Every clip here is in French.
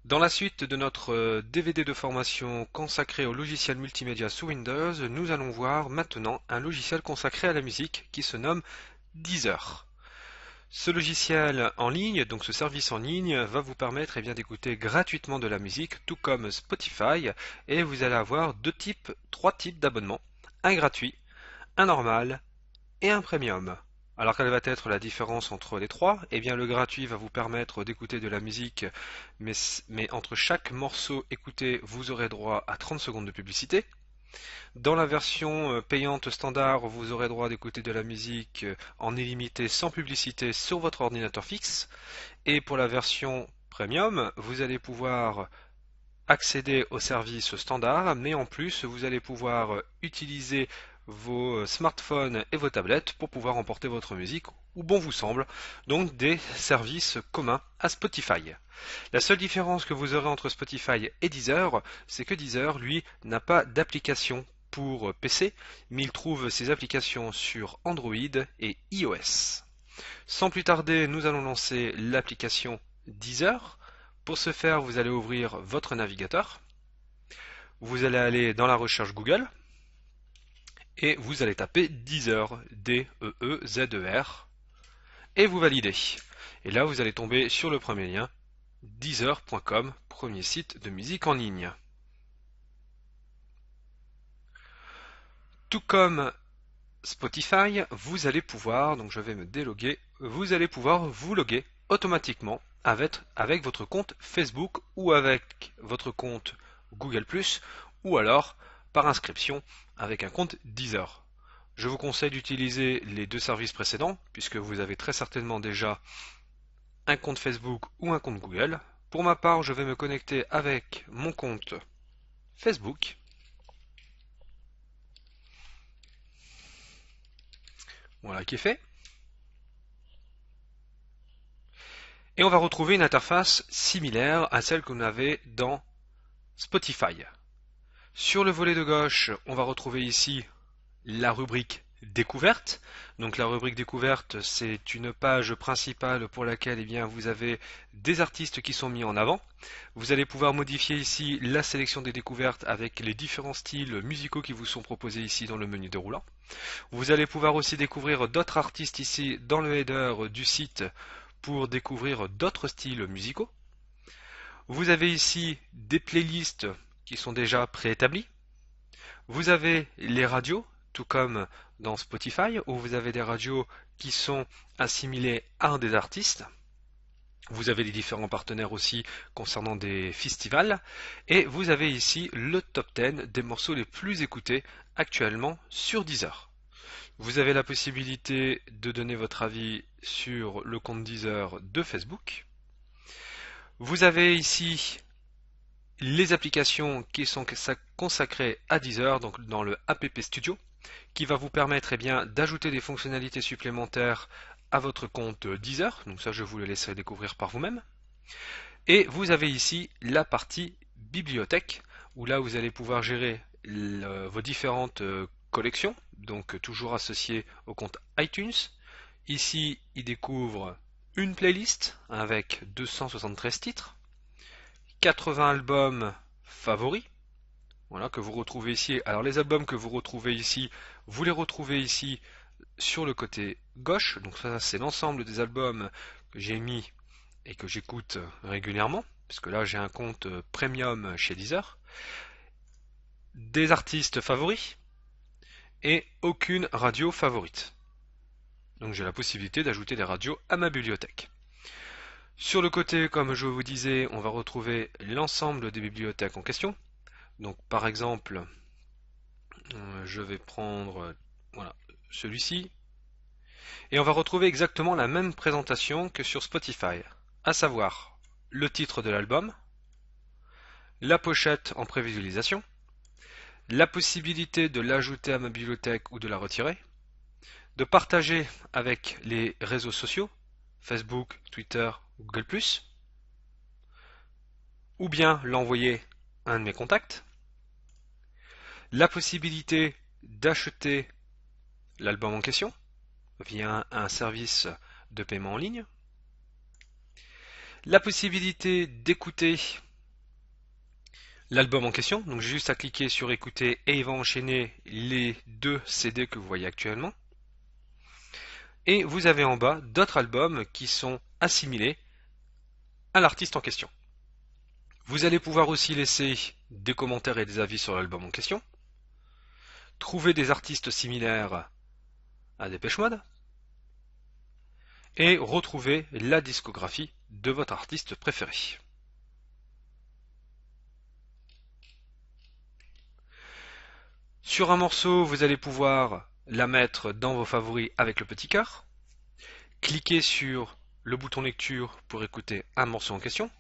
Dans la suite de notre DVD de formation consacré au logiciel multimédia sous Windows, nous allons voir maintenant un logiciel consacré à la musique qui se nomme Deezer. Ce logiciel en ligne, donc ce service en ligne, va vous permettre d'écouter gratuitement de la musique, tout comme Spotify, et vous allez avoir trois types d'abonnements, un gratuit, un normal et un premium. Alors quelle va être la différence entre les trois? Eh bien le gratuit va vous permettre d'écouter de la musique, mais entre chaque morceau écouté, vous aurez droit à 30 secondes de publicité. Dans la version payante standard, vous aurez droit d'écouter de la musique en illimité sans publicité sur votre ordinateur fixe. Et pour la version premium, vous allez pouvoir accéder au service standard, mais en plus, vous allez pouvoir utiliser vos smartphones et vos tablettes pour pouvoir emporter votre musique où bon vous semble, donc des services communs à Spotify. La seule différence que vous aurez entre Spotify et Deezer, c'est que Deezer, lui, n'a pas d'application pour PC, mais il trouve ses applications sur Android et iOS. Sans plus tarder, nous allons lancer l'application Deezer. Pour ce faire, vous allez ouvrir votre navigateur. Vous allez aller dans la recherche Google et vous allez taper Deezer, D-E-E-Z-E-R, et vous validez. Et là, vous allez tomber sur le premier lien, Deezer.com, premier site de musique en ligne. Tout comme Spotify, vous allez pouvoir, donc je vais me déloguer, vous allez pouvoir vous loguer automatiquement avec votre compte Facebook ou avec votre compte Google+, ou alors par inscription avec un compte Deezer. Je vous conseille d'utiliser les deux services précédents, puisque vous avez très certainement déjà un compte Facebook ou un compte Google. Pour ma part, je vais me connecter avec mon compte Facebook. Voilà qui est fait. Et on va retrouver une interface similaire à celle qu'on avait dans Spotify. Sur le volet de gauche, on va retrouver ici la rubrique découverte. Donc la rubrique découverte, c'est une page principale pour laquelle vous avez des artistes qui sont mis en avant. Vous allez pouvoir modifier ici la sélection des découvertes avec les différents styles musicaux qui vous sont proposés ici dans le menu déroulant. Vous allez pouvoir aussi découvrir d'autres artistes ici dans le header du site pour découvrir d'autres styles musicaux. Vous avez ici des playlists qui sont déjà préétablies. Vous avez les radios, tout comme dans Spotify, où vous avez des radios qui sont assimilées à un des artistes. Vous avez les différents partenaires aussi concernant des festivals. Et vous avez ici le top 10 des morceaux les plus écoutés actuellement sur Deezer. Vous avez la possibilité de donner votre avis sur le compte Deezer de Facebook. Vous avez ici les applications qui sont consacrées à Deezer, donc dans le App Studio, qui va vous permettre d'ajouter des fonctionnalités supplémentaires à votre compte Deezer. Donc ça, je vous le laisserai découvrir par vous-même. Et vous avez ici la partie bibliothèque, où là vous allez pouvoir gérer vos différentes collections, donc toujours associées au compte iTunes. Ici, il découvre une playlist avec 273 titres, 80 albums favoris, voilà, que vous retrouvez ici. Alors les albums que vous retrouvez ici, vous les retrouvez ici sur le côté gauche. Donc ça, c'est l'ensemble des albums que j'ai mis et que j'écoute régulièrement, puisque là j'ai un compte premium chez Deezer. Des artistes favoris et aucune radio favorite. Donc j'ai la possibilité d'ajouter des radios à ma bibliothèque. Sur le côté, comme je vous disais, on va retrouver l'ensemble des bibliothèques en question. Donc par exemple, je vais prendre voilà, celui-ci. Et on va retrouver exactement la même présentation que sur Spotify, à savoir le titre de l'album, la pochette en prévisualisation, la possibilité de l'ajouter à ma bibliothèque ou de la retirer, de partager avec les réseaux sociaux, Facebook, Twitter, Google+, ou bien l'envoyer à un de mes contacts, la possibilité d'acheter l'album en question via un service de paiement en ligne, la possibilité d'écouter l'album en question. Donc j'ai juste à cliquer sur écouter et il va enchaîner les deux CD que vous voyez actuellement. Et vous avez en bas d'autres albums qui sont assimilés à l'artiste en question. Vous allez pouvoir aussi laisser des commentaires et des avis sur l'album en question, trouver des artistes similaires à Depeche Mode, et retrouver la discographie de votre artiste préféré. Sur un morceau, vous allez pouvoir la mettre dans vos favoris avec le petit cœur, cliquez sur le bouton lecture pour écouter un morceau en question,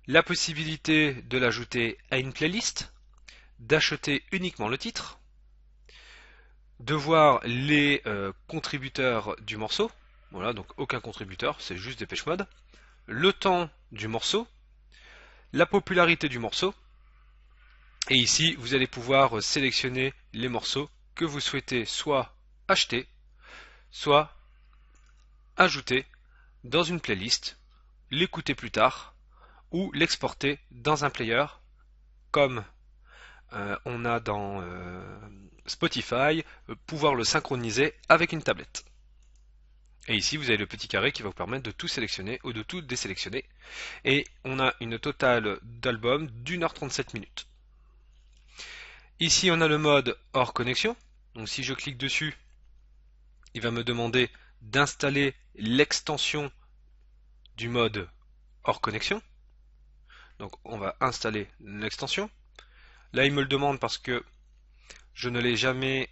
la possibilité de l'ajouter à une playlist, d'acheter uniquement le titre, de voir les contributeurs du morceau, voilà, donc aucun contributeur, c'est juste Depeche Mode, le temps du morceau, la popularité du morceau, et ici vous allez pouvoir sélectionner les morceaux que vous souhaitez soit acheter, soit ajouter dans une playlist, l'écouter plus tard, ou l'exporter dans un player comme on a dans Spotify, pouvoir le synchroniser avec une tablette. Et ici, vous avez le petit carré qui va vous permettre de tout sélectionner ou de tout désélectionner. Et on a une totale d'albums d'1h37 minutes. Ici, on a le mode hors connexion. Donc si je clique dessus, il va me demander d'installer l'extension du mode hors connexion. Donc on va installer l'extension. Là, il me le demande parce que je ne l'ai jamais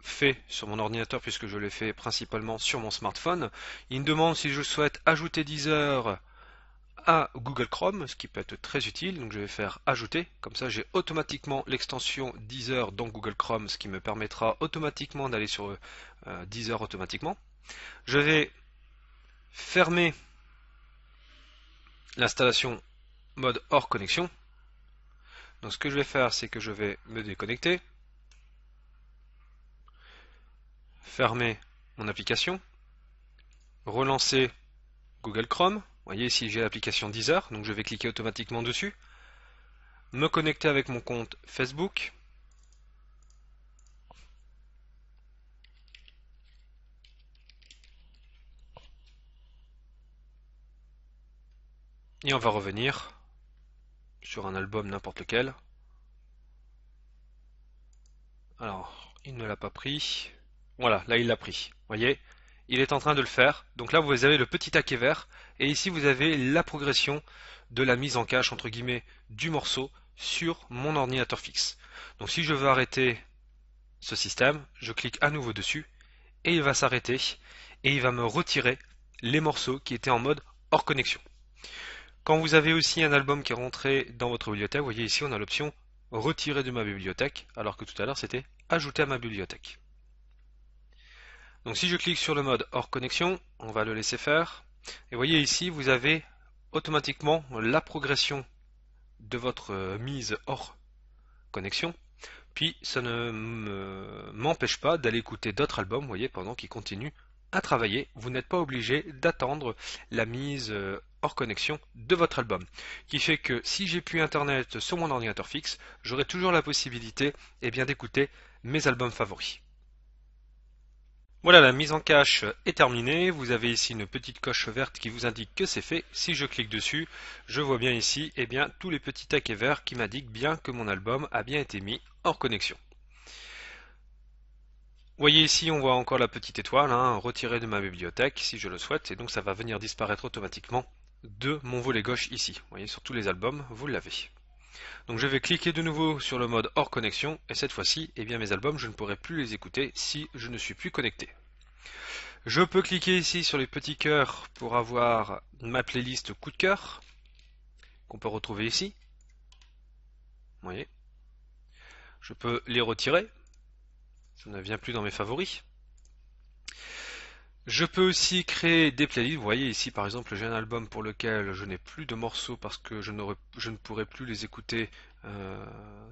fait sur mon ordinateur puisque je l'ai fait principalement sur mon smartphone. Il me demande si je souhaite ajouter Deezer à Google Chrome, ce qui peut être très utile. Donc je vais faire ajouter, comme ça j'ai automatiquement l'extension Deezer dans Google Chrome, ce qui me permettra automatiquement d'aller sur Deezer automatiquement. Je vais fermer l'installation mode hors connexion. Donc ce que je vais faire, c'est que je vais me déconnecter, fermer mon application, relancer Google Chrome. Vous voyez ici j'ai l'application Deezer, donc je vais cliquer automatiquement dessus, me connecter avec mon compte Facebook, et on va revenir sur un album n'importe lequel. Alors, il ne l'a pas pris. Voilà, là il l'a pris. Vous voyez, il est en train de le faire. Donc là vous avez le petit taquet vert, et ici vous avez la progression de la mise en cache entre guillemets du morceau sur mon ordinateur fixe. Donc si je veux arrêter ce système, je clique à nouveau dessus et il va s'arrêter et il va me retirer les morceaux qui étaient en mode hors connexion. Quand vous avez aussi un album qui est rentré dans votre bibliothèque, vous voyez ici on a l'option retirer de ma bibliothèque, alors que tout à l'heure c'était ajouter à ma bibliothèque. Donc si je clique sur le mode hors connexion, on va le laisser faire. Et vous voyez ici vous avez automatiquement la progression de votre mise hors connexion. Puis ça ne m'empêche pas d'aller écouter d'autres albums, vous voyez, pendant qu'ils continuent à travailler. Vous n'êtes pas obligé d'attendre la mise hors connexion de votre album. Qui fait que si j'ai plus internet sur mon ordinateur fixe, j'aurai toujours la possibilité d'écouter mes albums favoris. Voilà, la mise en cache est terminée. Vous avez ici une petite coche verte qui vous indique que c'est fait. Si je clique dessus, je vois bien ici tous les petits taquets verts qui m'indiquent bien que mon album a bien été mis hors connexion. Vous voyez ici, on voit encore la petite étoile, retirée de ma bibliothèque si je le souhaite, et donc ça va venir disparaître automatiquement de mon volet gauche ici. Vous voyez, sur tous les albums, vous l'avez. Donc je vais cliquer de nouveau sur le mode hors connexion, et cette fois-ci, mes albums, je ne pourrai plus les écouter si je ne suis plus connecté. Je peux cliquer ici sur les petits cœurs pour avoir ma playlist coup de cœur, qu'on peut retrouver ici. Vous voyez. Je peux les retirer, ça ne vient plus dans mes favoris. Je peux aussi créer des playlists. Vous voyez ici par exemple j'ai un album pour lequel je n'ai plus de morceaux parce que je ne pourrai plus les écouter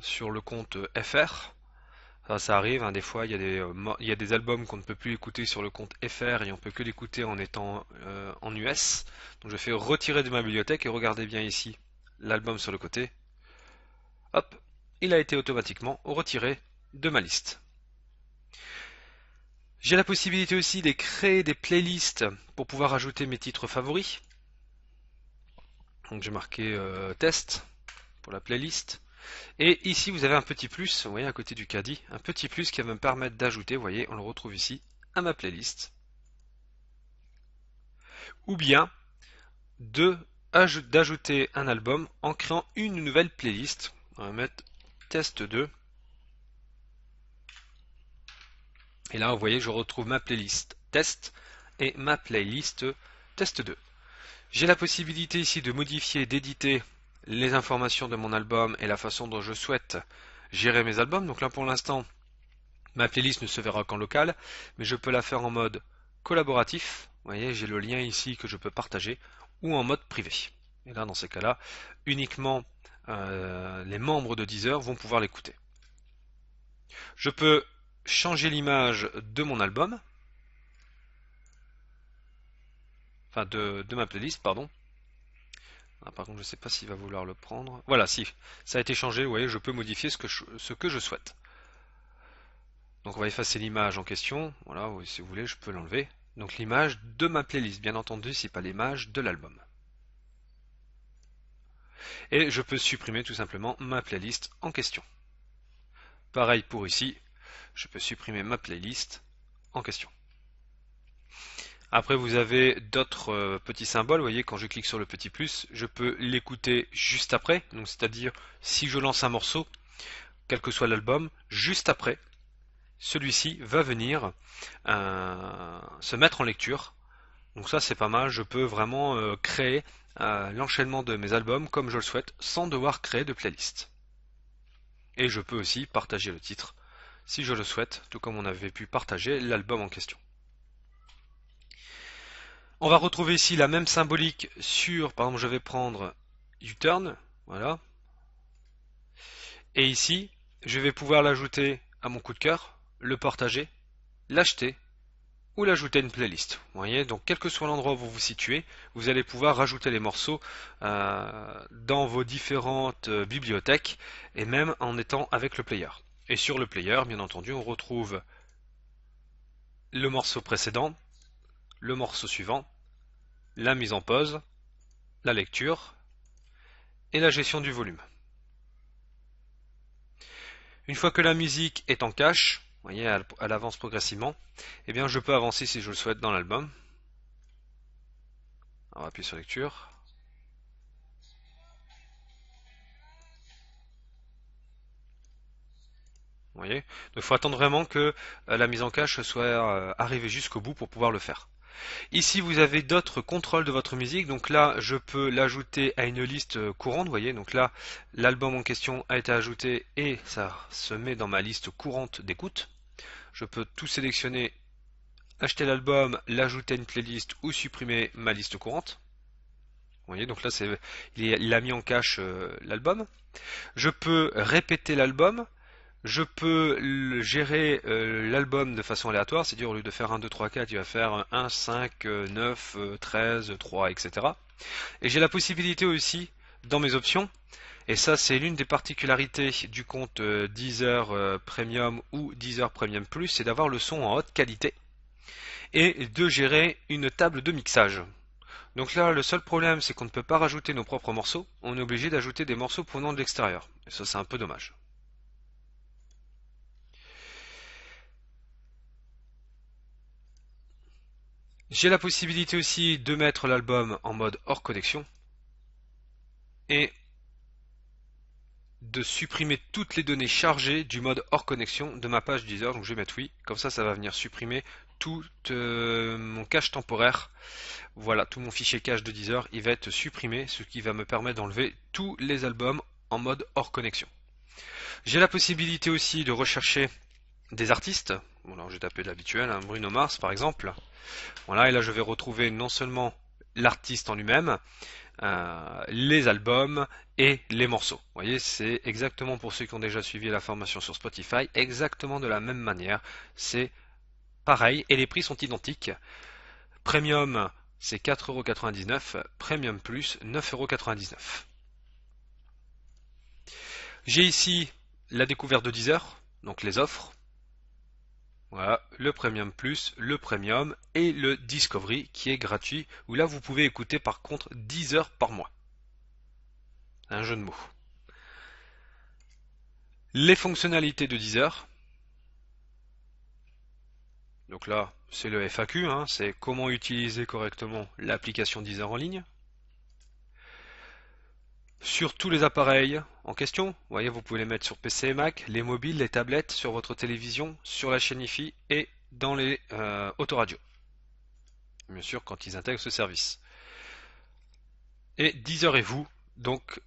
sur le compte FR. Ça arrive, hein, des fois il y a des albums qu'on ne peut plus écouter sur le compte FR et on peut que l'écouter en étant en US. Donc je fais retirer de ma bibliothèque et regardez bien ici l'album sur le côté. Hop, il a été automatiquement retiré de ma liste. J'ai la possibilité aussi de créer des playlists pour pouvoir ajouter mes titres favoris. Donc j'ai marqué test pour la playlist. Et ici vous avez un petit plus, vous voyez à côté du caddie, un petit plus qui va me permettre d'ajouter, vous voyez, on le retrouve ici, à ma playlist. Ou bien d'ajouter un album en créant une nouvelle playlist. On va mettre test 2. Et là vous voyez je retrouve ma playlist test et ma playlist test 2. J'ai la possibilité ici de modifier, d'éditer les informations de mon album et la façon dont je souhaite gérer mes albums. Donc là pour l'instant, ma playlist ne se verra qu'en local, mais je peux la faire en mode collaboratif. Vous voyez, j'ai le lien ici que je peux partager, ou en mode privé. Et là, dans ces cas-là, uniquement les membres de Deezer vont pouvoir l'écouter. Je peux changer l'image de mon album, enfin de ma playlist, pardon. Ah, par contre, je ne sais pas s'il va vouloir le prendre. Voilà, si, ça a été changé, vous voyez, je peux modifier ce que je souhaite. Donc on va effacer l'image en question. Voilà, si vous voulez, je peux l'enlever. Donc l'image de ma playlist, bien entendu, c'est pas l'image de l'album. Et je peux supprimer tout simplement ma playlist en question. Pareil pour ici, je peux supprimer ma playlist en question. Après vous avez d'autres petits symboles, vous voyez quand je clique sur le petit plus, je peux l'écouter juste après, donc c'est-à-dire si je lance un morceau, quel que soit l'album, juste après, celui-ci va venir se mettre en lecture. Donc ça c'est pas mal, je peux vraiment créer l'enchaînement de mes albums comme je le souhaite sans devoir créer de playlist. Et je peux aussi partager le titre si je le souhaite, tout comme on avait pu partager l'album en question. On va retrouver ici la même symbolique sur, par exemple je vais prendre U-turn, voilà. Et ici, je vais pouvoir l'ajouter à mon coup de cœur, le partager, l'acheter ou l'ajouter à une playlist. Vous voyez, donc quel que soit l'endroit où vous vous situez, vous allez pouvoir rajouter les morceaux dans vos différentes bibliothèques et même en étant avec le player. Et sur le player, bien entendu, on retrouve le morceau précédent, le morceau suivant, la mise en pause, la lecture et la gestion du volume. Une fois que la musique est en cache, vous voyez, elle avance progressivement, eh bien je peux avancer si je le souhaite dans l'album. On va appuyer sur lecture. Vous voyez, donc il faut attendre vraiment que la mise en cache soit arrivée jusqu'au bout pour pouvoir le faire. Ici vous avez d'autres contrôles de votre musique, donc là je peux l'ajouter à une liste courante, vous voyez, donc là l'album en question a été ajouté et ça se met dans ma liste courante d'écoute. Je peux tout sélectionner, acheter l'album, l'ajouter à une playlist ou supprimer ma liste courante. Vous voyez, donc là il a mis en cache l'album. Je peux répéter l'album. Je peux gérer l'album de façon aléatoire, c'est-à-dire au lieu de faire 1, 2, 3, 4, il va faire 1, 5, 9, 13, 3, etc. Et j'ai la possibilité aussi, dans mes options, et ça c'est l'une des particularités du compte Deezer Premium ou Deezer Premium Plus, c'est d'avoir le son en haute qualité et de gérer une table de mixage. Donc là, le seul problème, c'est qu'on ne peut pas rajouter nos propres morceaux, on est obligé d'ajouter des morceaux provenant de l'extérieur. Et ça, c'est un peu dommage. J'ai la possibilité aussi de mettre l'album en mode hors connexion et de supprimer toutes les données chargées du mode hors connexion de ma page Deezer. Donc je vais mettre oui, comme ça va venir supprimer tout mon cache temporaire. Voilà, tout mon fichier cache de Deezer, il va être supprimé, ce qui va me permettre d'enlever tous les albums en mode hors connexion. J'ai la possibilité aussi de rechercher des artistes. Bon, alors je vais taper l'habituel, hein, Bruno Mars par exemple. Voilà, et là je vais retrouver non seulement l'artiste en lui-même, les albums et les morceaux. Vous voyez, c'est exactement pour ceux qui ont déjà suivi la formation sur Spotify, exactement de la même manière. C'est pareil et les prix sont identiques. Premium, c'est 4,99 €, Premium Plus, 9,99 €. J'ai ici la découverte de Deezer, donc les offres. Voilà, le Premium Plus, le Premium et le Discovery qui est gratuit, où là vous pouvez écouter par contre 10 heures par mois. Un jeu de mots. Les fonctionnalités de Deezer. Donc là, c'est le FAQ, hein, c'est comment utiliser correctement l'application Deezer en ligne. Sur tous les appareils en question, vous voyez, vous pouvez les mettre sur PC et Mac, les mobiles, les tablettes, sur votre télévision, sur la chaîne Wi-Fi et dans les autoradios. Bien sûr, quand ils intègrent ce service. Et Deezer et vous, donc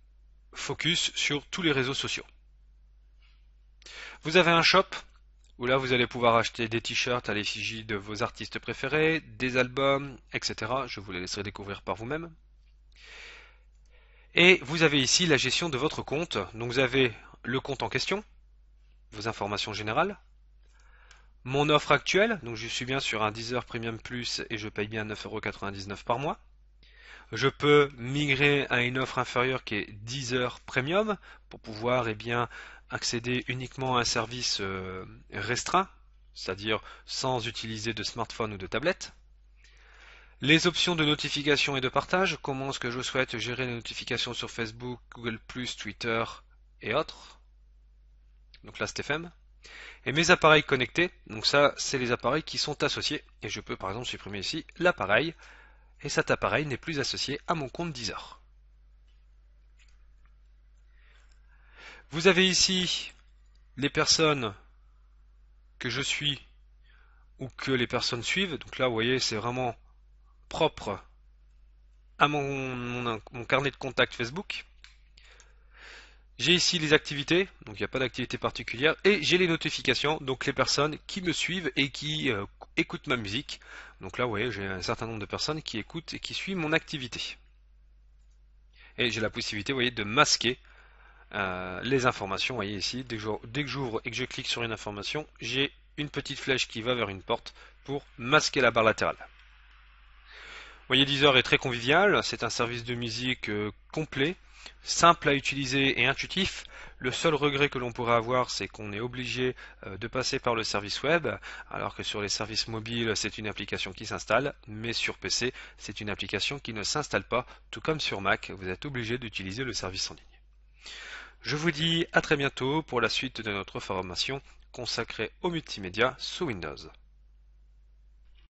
focus sur tous les réseaux sociaux. Vous avez un shop où là vous allez pouvoir acheter des t-shirts à l'effigie de vos artistes préférés, des albums, etc. Je vous les laisserai découvrir par vous-même. Et vous avez ici la gestion de votre compte. Donc vous avez le compte en question, vos informations générales, mon offre actuelle, donc je suis bien sur un Deezer Premium Plus et je paye bien 9,99 € par mois. Je peux migrer à une offre inférieure qui est Deezer Premium pour pouvoir accéder uniquement à un service restreint, c'est-à-dire sans utiliser de smartphone ou de tablette. Les options de notification et de partage, comment est-ce que je souhaite gérer les notifications sur Facebook, Google+, Twitter et autres. Donc là, StFM. Et mes appareils connectés, donc ça, c'est les appareils qui sont associés. Et je peux par exemple supprimer ici l'appareil. Et cet appareil n'est plus associé à mon compte Deezer. Vous avez ici les personnes que je suis ou que les personnes suivent. Donc là, vous voyez, c'est vraiment propre à mon carnet de contact Facebook. J'ai ici les activités, donc il n'y a pas d'activité particulière, et j'ai les notifications, donc les personnes qui me suivent et qui écoutent ma musique. Donc là, vous voyez, j'ai un certain nombre de personnes qui écoutent et qui suivent mon activité. Et j'ai la possibilité, vous voyez, de masquer les informations. Vous voyez ici, dès que j'ouvre et que je clique sur une information, j'ai une petite flèche qui va vers une porte pour masquer la barre latérale. Vous voyez, Deezer est très convivial, c'est un service de musique complet, simple à utiliser et intuitif. Le seul regret que l'on pourrait avoir, c'est qu'on est obligé de passer par le service web, alors que sur les services mobiles, c'est une application qui s'installe, mais sur PC, c'est une application qui ne s'installe pas, tout comme sur Mac, vous êtes obligé d'utiliser le service en ligne. Je vous dis à très bientôt pour la suite de notre formation consacrée au multimédia sous Windows.